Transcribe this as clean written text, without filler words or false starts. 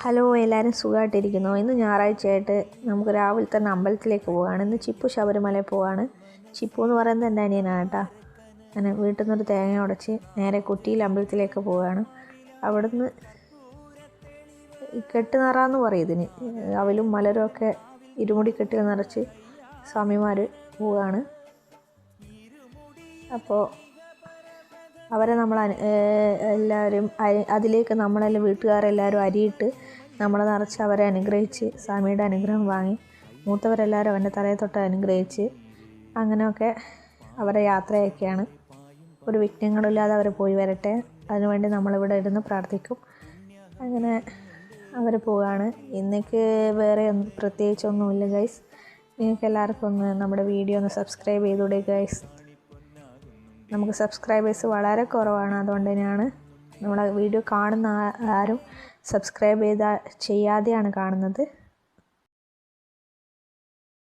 Hello, എല്ലാവരും സുഖമായിട്ടിരിക്കുന്നു. ഇന്ന് ഞായറാഴ്ചയായിട്ട് നമുക്ക് രാവിലെ തന്നെ അമ്പലത്തിലേക്ക് പോവുകയാണ്. ഇന്ന് ചിപ്പു ശബരിമലയിൽ പോവുകയാണ്. ചിപ്പു എന്ന് പറയുന്നത് എൻ്റെ അനിയനാണ് കേട്ടോ. അങ്ങനെ വീട്ടിൽ നിന്നൊരു തേങ്ങ ഉടച്ച് നേരെ കുറ്റിയിൽ അമ്പലത്തിലേക്ക് പോവുകയാണ്. അവിടുന്ന് കെട്ടുനിറാന്ന് പറയും ഇതിന്. അവലും മലരും ഒക്കെ ഇരുമുടി കെട്ടി നിറച്ച് സ്വാമിമാർ പോവുകയാണ്. അപ്പോൾ അവരെ നമ്മൾ എല്ലാവരും അതിലേക്ക് നമ്മളെല്ലാം വീട്ടുകാരെല്ലാവരും അരിയിട്ട് നമ്മളെ നിറച്ച് അവരെ അനുഗ്രഹിച്ച് സ്വാമിയുടെ അനുഗ്രഹം വാങ്ങി മൂത്തവരെല്ലാവരും അവൻ്റെ തലയിൽ തൊട്ട് അനുഗ്രഹിച്ച് അങ്ങനെയൊക്കെ അവരെ യാത്രയൊക്കെയാണ്. ഒരു വിഘ്നങ്ങളില്ലാതെ അവർ പോയി വരട്ടെ, അതിനുവേണ്ടി നമ്മളിവിടെ ഇരുന്ന് പ്രാർത്ഥിക്കും. അങ്ങനെ അവർ പോവുകയാണ്. ഇന്നേക്ക് വേറെ പ്രത്യേകിച്ചൊന്നുമില്ല ഗൈസ്. നിങ്ങൾക്ക് എല്ലാവർക്കും ഒന്ന് നമ്മുടെ വീഡിയോ ഒന്ന് സബ്സ്ക്രൈബ് ചെയ്തൂടെ ഗൈസ്. നമുക്ക് സബ്സ്ക്രൈബേഴ്സ് വളരെ കുറവാണ്. അതുകൊണ്ട് തന്നെയാണ് നമ്മളെ വീഡിയോ കാണുന്ന ആരും സബ്സ്ക്രൈബ് ചെയ്യാതെയാണ് കാണുന്നത്.